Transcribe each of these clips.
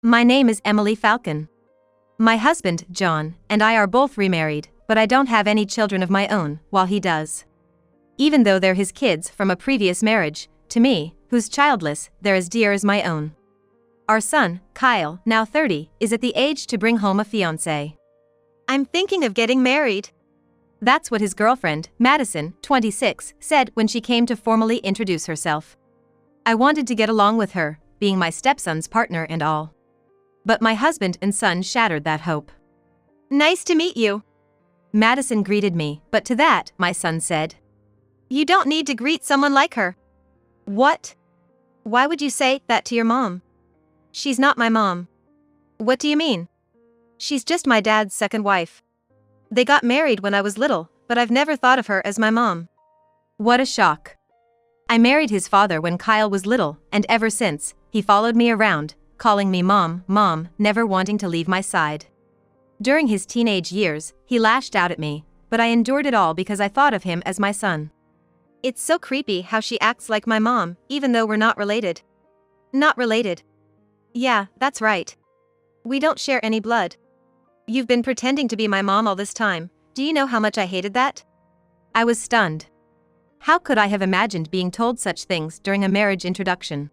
My name is Emily Falcon. My husband, John, and I are both remarried, but I don't have any children of my own, while he does. Even though they're his kids from a previous marriage, to me, who's childless, they're as dear as my own. Our son, Kyle, now 30, is at the age to bring home a fiancé. I'm thinking of getting married. That's what his girlfriend, Madison, 26, said when she came to formally introduce herself. I wanted to get along with her, being my stepson's partner and all. But my husband and son shattered that hope. Nice to meet you. Madison greeted me, but to that, my son said, You don't need to greet someone like her. What? Why would you say that to your mom? She's not my mom. What do you mean? She's just my dad's second wife. They got married when I was little, but I've never thought of her as my mom. What a shock. I married his father when Kyle was little, and ever since, he followed me around, calling me mom, mom, never wanting to leave my side. During his teenage years, he lashed out at me, but I endured it all because I thought of him as my son. It's so creepy how she acts like my mom, even though we're not related. Not related. Yeah, that's right. We don't share any blood. You've been pretending to be my mom all this time. Do you know how much I hated that? I was stunned. How could I have imagined being told such things during a marriage introduction?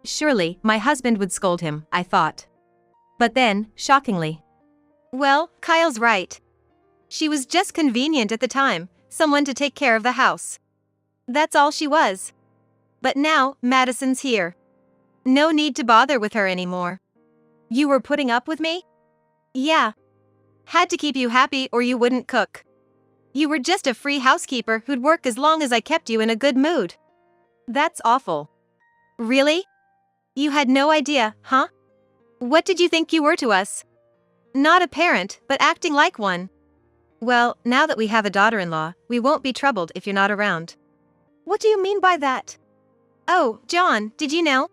Surely, my husband would scold him, I thought. But then, shockingly. Well, Kyle's right. She was just convenient at the time, someone to take care of the house. That's all she was. But now, Madison's here. No need to bother with her anymore. You were putting up with me? Yeah. Had to keep you happy or you wouldn't cook. You were just a free housekeeper who'd work as long as I kept you in a good mood. That's awful. Really? You had no idea, huh? What did you think you were to us? Not a parent, but acting like one. Well, now that we have a daughter-in-law, we won't be troubled if you're not around. What do you mean by that? Oh, John, did you know?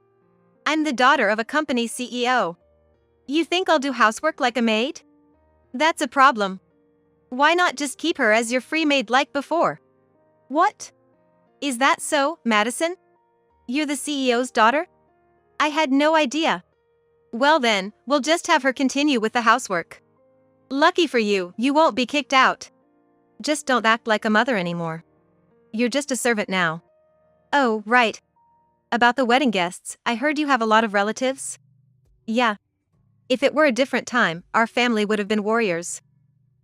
I'm the daughter of a company CEO. You think I'll do housework like a maid? That's a problem. Why not just keep her as your free maid like before? What? Is that so, Madison? You're the CEO's daughter? I had no idea. Well then, we'll just have her continue with the housework. Lucky for you, you won't be kicked out. Just don't act like a mother anymore. You're just a servant now. Oh, right. About the wedding guests, I heard you have a lot of relatives? Yeah. If it were a different time, our family would have been warriors.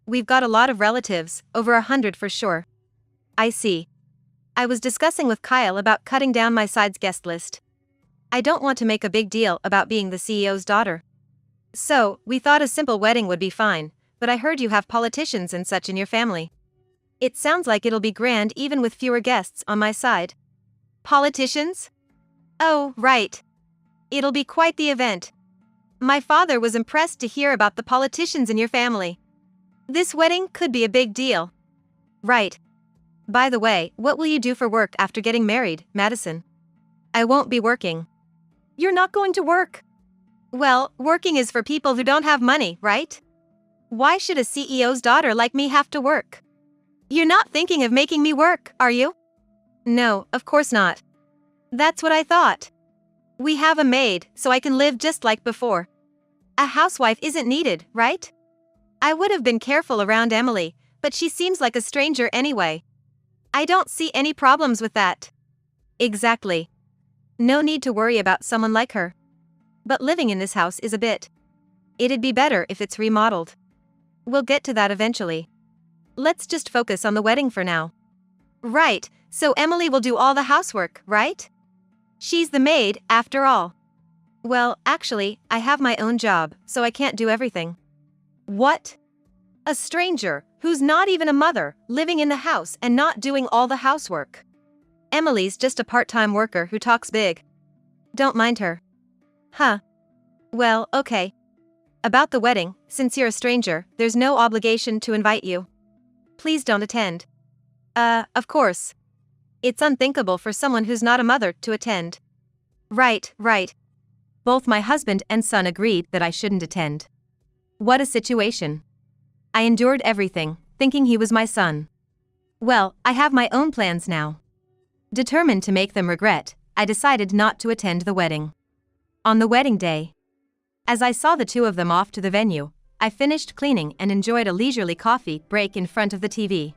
We've got a lot of relatives, over 100 for sure. I see. I was discussing with Kyle about cutting down my side's guest list. I don't want to make a big deal about being the CEO's daughter. So, we thought a simple wedding would be fine, but I heard you have politicians and such in your family. It sounds like it'll be grand even with fewer guests on my side. Politicians? Oh, right. It'll be quite the event. My father was impressed to hear about the politicians in your family. This wedding could be a big deal. Right. By the way, what will you do for work after getting married, Madison? I won't be working. You're not going to work? Well, working is for people who don't have money, right? Why should a CEO's daughter like me have to work? You're not thinking of making me work, are you? No, of course not. That's what I thought. We have a maid, so I can live just like before. A housewife isn't needed, right? I would have been careful around Emily, but she seems like a stranger anyway. I don't see any problems with that. Exactly. No need to worry about someone like her. But living in this house is a bit. It'd be better if it's remodeled. We'll get to that eventually. Let's just focus on the wedding for now. Right, so Emily will do all the housework, right? She's the maid, after all. Well, actually, I have my own job, so I can't do everything. What? A stranger, who's not even a mother, living in the house and not doing all the housework. Emily's just a part-time worker who talks big. Don't mind her. Huh. Well, okay. About the wedding, since you're a stranger, there's no obligation to invite you. Please don't attend. Of course. It's unthinkable for someone who's not a mother to attend. Right. Both my husband and son agreed that I shouldn't attend. What a situation. I endured everything, thinking he was my son. Well, I have my own plans now. Determined to make them regret, I decided not to attend the wedding. On the wedding day, As I saw the two of them off to the venue, I finished cleaning and enjoyed a leisurely coffee break in front of the TV.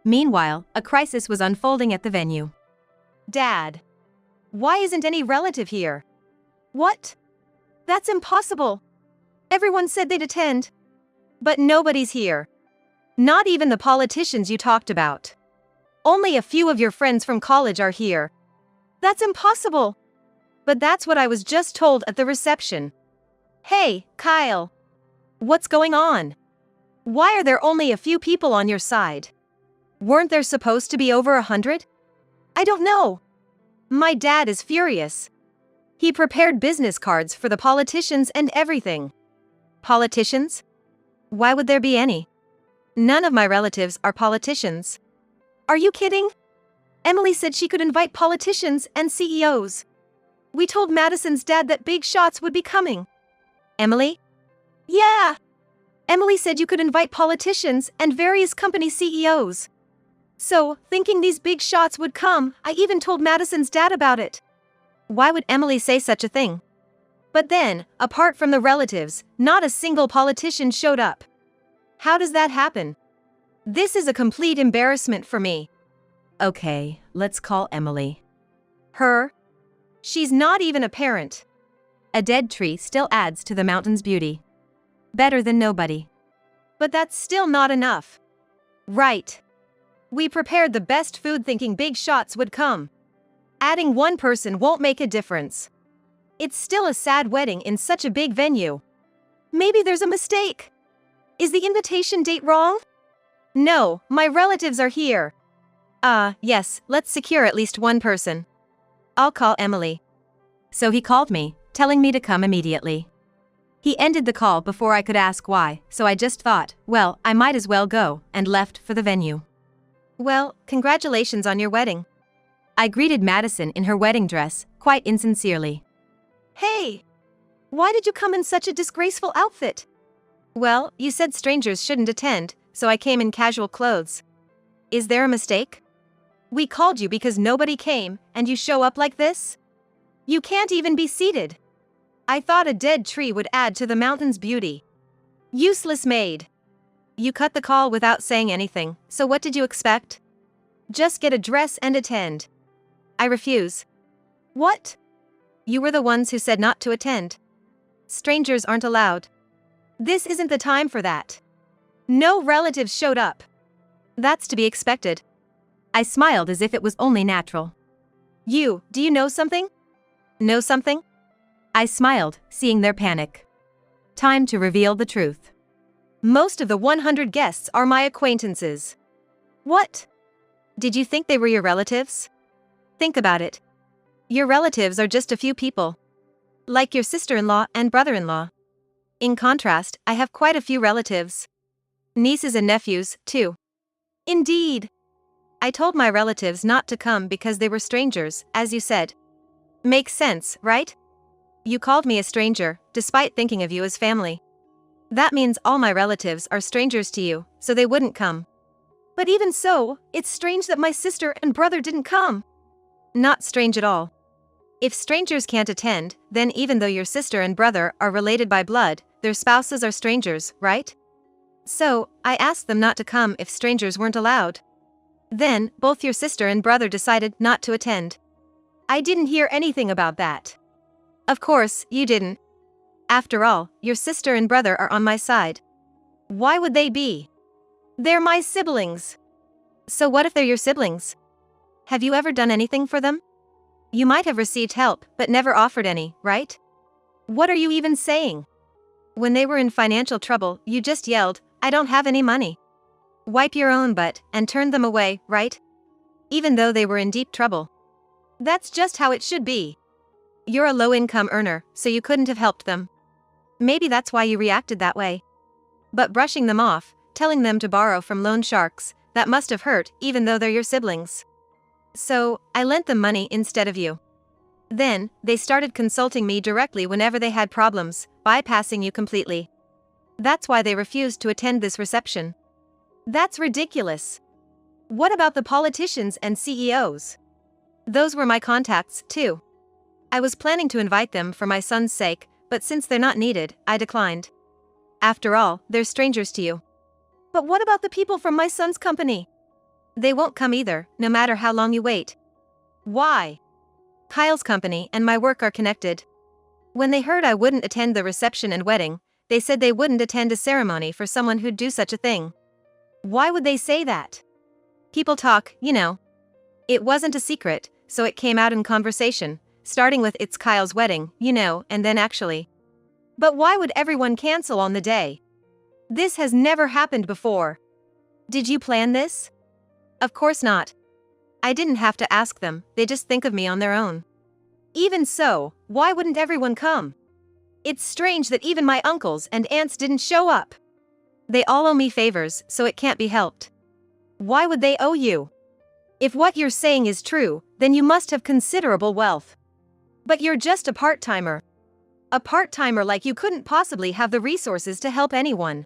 Meanwhile, a crisis was unfolding at the venue. Dad. Why isn't any relative here? What? That's impossible. Everyone said they'd attend. But nobody's here. Not even the politicians you talked about. Only a few of your friends from college are here. That's impossible. But that's what I was just told at the reception. Hey, Kyle. What's going on? Why are there only a few people on your side? Weren't there supposed to be over 100? I don't know. My dad is furious. He prepared business cards for the politicians and everything. Politicians? Why would there be any? None of my relatives are politicians. Are you kidding? Emily said she could invite politicians and CEOs. We told Madison's dad that big shots would be coming. Emily? Yeah. Emily said you could invite politicians and various company CEOs. So, thinking these big shots would come, I even told Madison's dad about it. Why would Emily say such a thing? But then, apart from the relatives, not a single politician showed up. How does that happen? This is a complete embarrassment for me. Okay, let's call Emily. Her? She's not even a parent. A dead tree still adds to the mountain's beauty. Better than nobody. But that's still not enough. Right. We prepared the best food thinking big shots would come. Adding one person won't make a difference. It's still a sad wedding in such a big venue. Maybe there's a mistake. Is the invitation date wrong? No, my relatives are here. Yes, let's secure at least one person. I'll call Emily. So he called me, telling me to come immediately. He ended the call before I could ask why, so I just thought, well, I might as well go, and left for the venue. Well, congratulations on your wedding. I greeted Madison in her wedding dress, quite insincerely. Hey! Why did you come in such a disgraceful outfit? Well, you said strangers shouldn't attend, so I came in casual clothes. Is there a mistake? We called you because nobody came, and you show up like this? You can't even be seated. I thought a dead tree would add to the mountain's beauty. Useless maid. You cut the call without saying anything, so what did you expect? Just get a dress and attend. I refuse. What? You were the ones who said not to attend. Strangers aren't allowed. This isn't the time for that. No relatives showed up. That's to be expected. I smiled as if it was only natural. Do you know something? Know something? I smiled, seeing their panic. Time to reveal the truth. Most of the 100 guests are my acquaintances. What? Did you think they were your relatives? Think about it. Your relatives are just a few people. Like your sister-in-law and brother-in-law. In contrast, I have quite a few relatives. Nieces and nephews, too. Indeed. I told my relatives not to come because they were strangers, as you said. Makes sense, right? You called me a stranger, despite thinking of you as family. That means all my relatives are strangers to you, so they wouldn't come. But even so, it's strange that my sister and brother didn't come. Not strange at all. If strangers can't attend, then even though your sister and brother are related by blood, their spouses are strangers, right? So, I asked them not to come if strangers weren't allowed. Then, both your sister and brother decided not to attend. I didn't hear anything about that. Of course, you didn't. After all, your sister and brother are on my side. Why would they be? They're my siblings. So what if they're your siblings? Have you ever done anything for them? You might have received help, but never offered any, right? What are you even saying? When they were in financial trouble, you just yelled, "I don't have any money." Wipe your own butt, and turned them away, right? Even though they were in deep trouble. That's just how it should be. You're a low-income earner, so you couldn't have helped them. Maybe that's why you reacted that way. But brushing them off, telling them to borrow from loan sharks, that must have hurt, even though they're your siblings. So, I lent them money instead of you. Then, they started consulting me directly whenever they had problems, bypassing you completely. That's why they refused to attend this reception. That's ridiculous. What about the politicians and CEOs? Those were my contacts, too. I was planning to invite them for my son's sake, but since they're not needed, I declined. After all, they're strangers to you. But what about the people from my son's company? They won't come either, no matter how long you wait. Why? Kyle's company and my work are connected. When they heard I wouldn't attend the reception and wedding, they said they wouldn't attend a ceremony for someone who'd do such a thing. Why would they say that? People talk, you know. It wasn't a secret, so it came out in conversation, starting with "it's Kyle's wedding, you know," and then actually. But why would everyone cancel on the day? This has never happened before. Did you plan this? Of course not. I didn't have to ask them, they just think of me on their own. Even so, why wouldn't everyone come? It's strange that even my uncles and aunts didn't show up. They all owe me favors, so it can't be helped. Why would they owe you? If what you're saying is true, then you must have considerable wealth. But you're just a part-timer. A part-timer like you couldn't possibly have the resources to help anyone.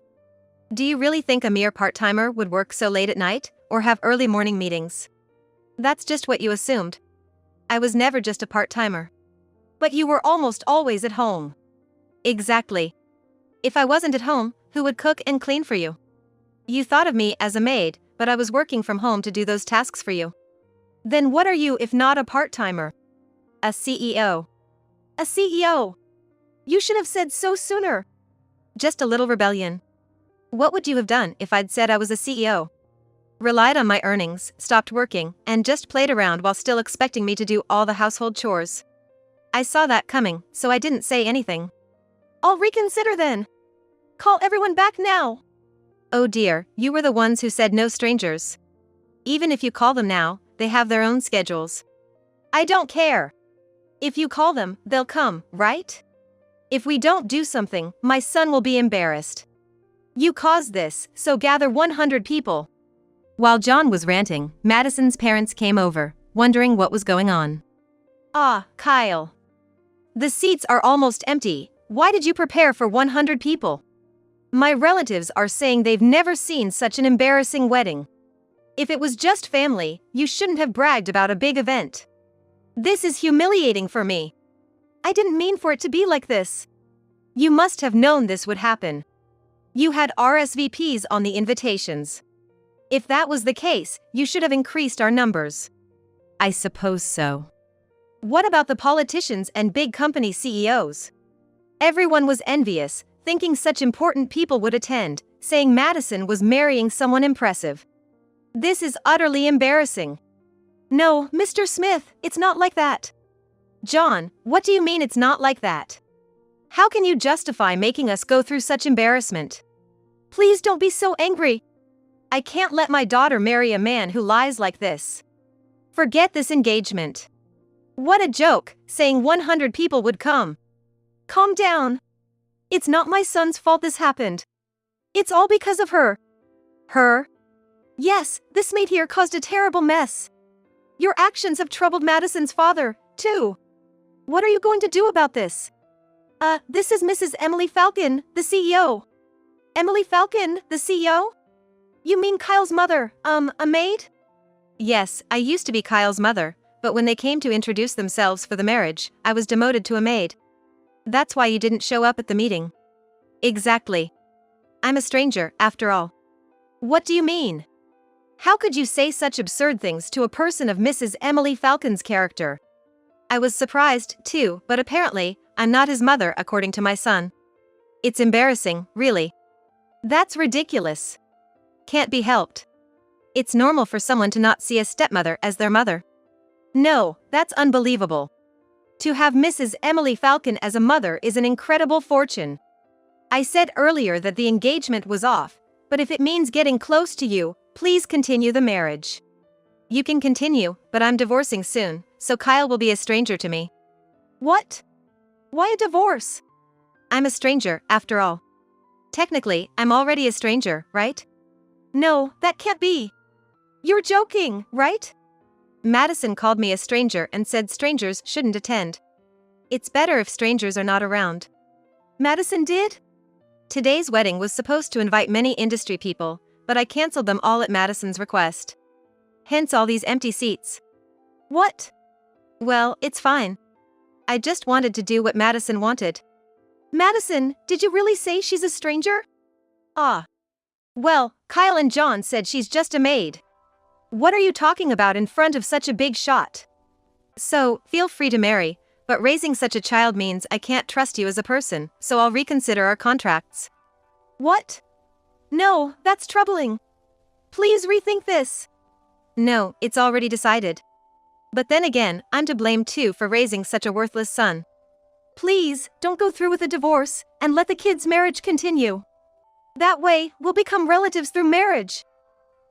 Do you really think a mere part-timer would work so late at night, or have early morning meetings? That's just what you assumed. I was never just a part-timer. But you were almost always at home. Exactly. If I wasn't at home, who would cook and clean for you? You thought of me as a maid, but I was working from home to do those tasks for you. Then what are you if not a part-timer? A CEO. A CEO! You should have said so sooner. Just a little rebellion. What would you have done if I'd said I was a CEO? Relied on my earnings, stopped working, and just played around while still expecting me to do all the household chores. I saw that coming, so I didn't say anything. I'll reconsider then. Call everyone back now. Oh dear, you were the ones who said no strangers. Even if you call them now, they have their own schedules. I don't care. If you call them, they'll come, right? If we don't do something, my son will be embarrassed. You caused this, so gather 100 people. While John was ranting, Madison's parents came over, wondering what was going on. Ah, Kyle. The seats are almost empty. Why did you prepare for 100 people? My relatives are saying they've never seen such an embarrassing wedding. If it was just family, you shouldn't have bragged about a big event. This is humiliating for me. I didn't mean for it to be like this. You must have known this would happen. You had RSVPs on the invitations. If that was the case, you should have increased our numbers. I suppose so. What about the politicians and big company CEOs? Everyone was envious, thinking such important people would attend, saying Madison was marrying someone impressive. This is utterly embarrassing. No, Mr. Smith, it's not like that. John, what do you mean it's not like that? How can you justify making us go through such embarrassment? Please don't be so angry. I can't let my daughter marry a man who lies like this. Forget this engagement. What a joke, saying 100 people would come. Calm down. It's not my son's fault this happened. It's all because of her. Her? Yes, this maid here caused a terrible mess. Your actions have troubled Madison's father, too. What are you going to do about this? This is Mrs. Emily Falcon, the CEO. Emily Falcon, the CEO? You mean Kyle's mother, a maid? Yes, I used to be Kyle's mother, but when they came to introduce themselves for the marriage, I was demoted to a maid. That's why you didn't show up at the meeting. Exactly. I'm a stranger, after all. What do you mean? How could you say such absurd things to a person of Mrs. Emily Falcon's character? I was surprised, too, but apparently, I'm not his mother according to my son. It's embarrassing, really. That's ridiculous. Can't be helped. It's normal for someone to not see a stepmother as their mother. No, that's unbelievable. To have Mrs. Emily Falcon as a mother is an incredible fortune. I said earlier that the engagement was off, but if it means getting close to you, please continue the marriage. You can continue, but I'm divorcing soon, so Kyle will be a stranger to me. What? Why a divorce? I'm a stranger, after all. Technically, I'm already a stranger, right? No, that can't be. You're joking, right? Madison called me a stranger and said strangers shouldn't attend. It's better if strangers are not around. Madison did? Today's wedding was supposed to invite many industry people, but I canceled them all at Madison's request. Hence all these empty seats. What? Well, it's fine. I just wanted to do what Madison wanted. Madison, did you really say she's a stranger? Ah. Well, Kyle and John said she's just a maid. What are you talking about in front of such a big shot? So, feel free to marry, but raising such a child means I can't trust you as a person, so I'll reconsider our contracts. What? No, that's troubling. Please rethink this. No, it's already decided. But then again, I'm to blame too for raising such a worthless son. Please, don't go through with a divorce, and let the kids' marriage continue. That way, we'll become relatives through marriage.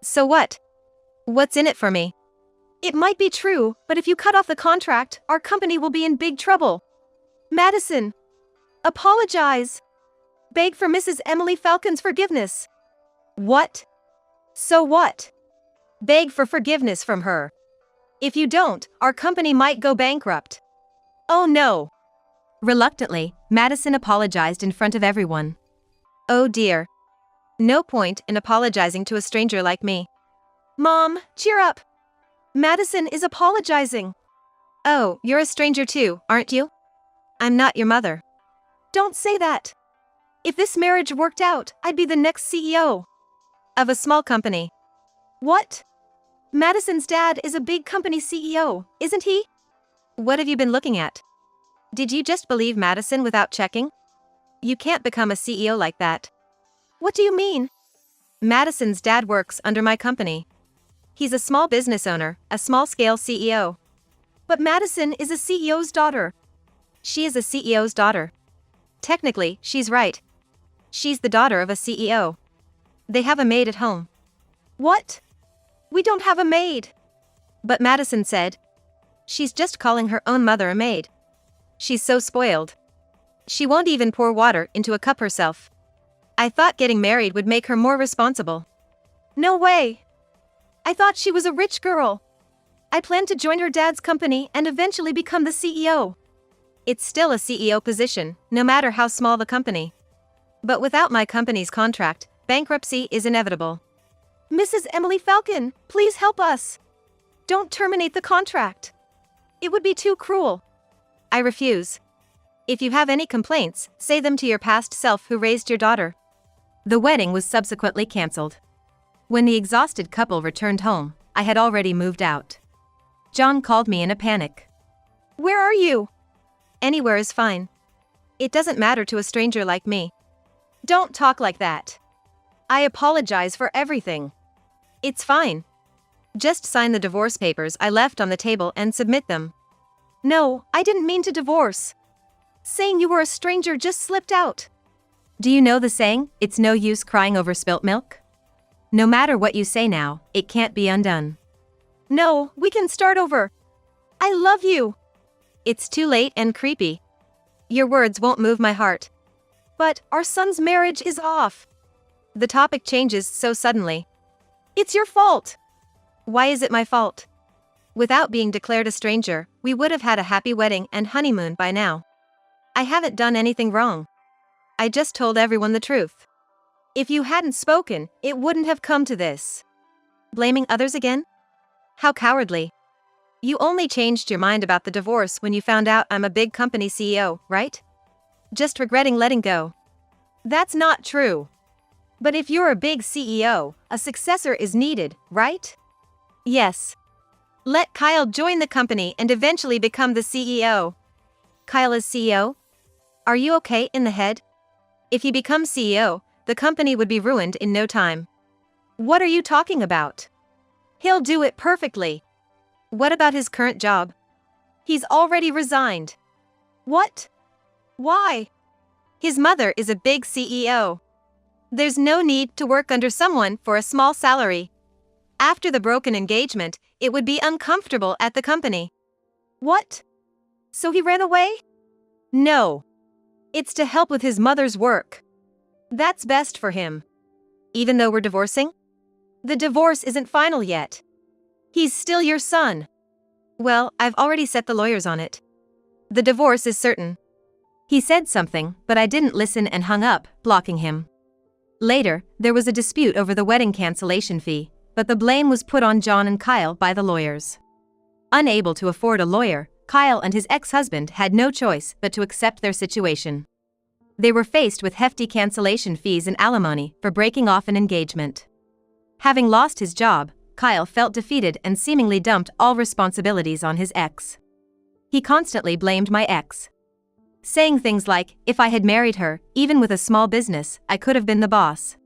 So what? What's in it for me? It might be true, but if you cut off the contract, our company will be in big trouble. Madison, apologize. Beg for Mrs. Emily Falcon's forgiveness. What? So what? Beg for forgiveness from her. If you don't, our company might go bankrupt. Oh no. Reluctantly, Madison apologized in front of everyone. Oh dear. No point in apologizing to a stranger like me. Mom, cheer up. Madison is apologizing. Oh, you're a stranger too, aren't you? I'm not your mother. Don't say that. If this marriage worked out, I'd be the next CEO of a small company. What? Madison's dad is a big company CEO, isn't he? What have you been looking at? Did you just believe Madison without checking? You can't become a CEO like that. What do you mean? Madison's dad works under my company. He's a small business owner, a small-scale CEO. But Madison is a CEO's daughter. She is a CEO's daughter. Technically, she's right. She's the daughter of a CEO. They have a maid at home. What? We don't have a maid. But Madison said. She's just calling her own mother a maid. She's so spoiled. She won't even pour water into a cup herself. I thought getting married would make her more responsible. No way. I thought she was a rich girl. I planned to join her dad's company and eventually become the CEO. It's still a CEO position, no matter how small the company. But without my company's contract, bankruptcy is inevitable. Mrs. Emily Falcon, please help us. Don't terminate the contract. It would be too cruel. I refuse. If you have any complaints, say them to your past self who raised your daughter. The wedding was subsequently cancelled. When the exhausted couple returned home, I had already moved out. John called me in a panic. Where are you? Anywhere is fine. It doesn't matter to a stranger like me. Don't talk like that. I apologize for everything. It's fine. Just sign the divorce papers I left on the table and submit them. No, I didn't mean to divorce. Saying you were a stranger just slipped out. Do you know the saying, it's no use crying over spilt milk? No matter what you say now, it can't be undone. No, we can start over. I love you. It's too late and creepy. Your words won't move my heart. But our son's marriage is off. The topic changes so suddenly. It's your fault. Why is it my fault? Without being declared a stranger, we would have had a happy wedding and honeymoon by now. I haven't done anything wrong. I just told everyone the truth. If you hadn't spoken, it wouldn't have come to this. Blaming others again? How cowardly. You only changed your mind about the divorce when you found out I'm a big company CEO, right? Just regretting letting go. That's not true. But if you're a big CEO, a successor is needed, right? Yes. Let Kyle join the company and eventually become the CEO. Kyle is CEO? Are you okay in the head? If he becomes CEO, the company would be ruined in no time. What are you talking about? He'll do it perfectly. What about his current job? He's already resigned. What? Why? His mother is a big CEO. There's no need to work under someone for a small salary. After the broken engagement, it would be uncomfortable at the company. What? So he ran away? No. It's to help with his mother's work. That's best for him. Even though we're divorcing? The divorce isn't final yet. He's still your son. Well, I've already set the lawyers on it. The divorce is certain. He said something, but I didn't listen and hung up, blocking him. Later, there was a dispute over the wedding cancellation fee, but the blame was put on John and Kyle by the lawyers. Unable to afford a lawyer, Kyle and his ex-husband had no choice but to accept their situation. They were faced with hefty cancellation fees and alimony for breaking off an engagement. Having lost his job, Kyle felt defeated and seemingly dumped all responsibilities on his ex. He constantly blamed my ex, saying things like, "If I had married her, even with a small business, I could have been the boss.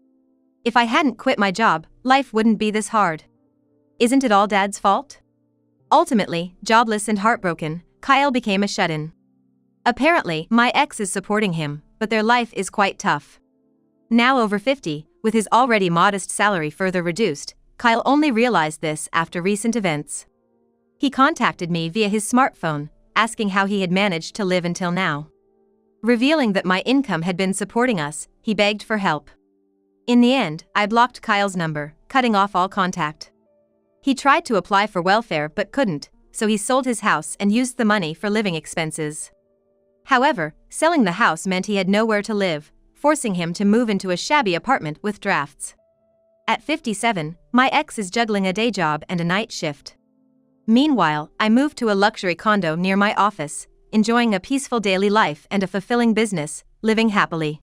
If I hadn't quit my job, life wouldn't be this hard. Isn't it all Dad's fault?" Ultimately, jobless and heartbroken, Kyle became a shut-in. Apparently, my ex is supporting him, but their life is quite tough. Now over 50, with his already modest salary further reduced, Kyle only realized this after recent events. He contacted me via his smartphone, asking how he had managed to live until now. Revealing that my income had been supporting us, he begged for help. In the end, I blocked Kyle's number, cutting off all contact. He tried to apply for welfare but couldn't, so he sold his house and used the money for living expenses. However, selling the house meant he had nowhere to live, forcing him to move into a shabby apartment with drafts. At 57, my ex is juggling a day job and a night shift. Meanwhile, I moved to a luxury condo near my office, enjoying a peaceful daily life and a fulfilling business, living happily.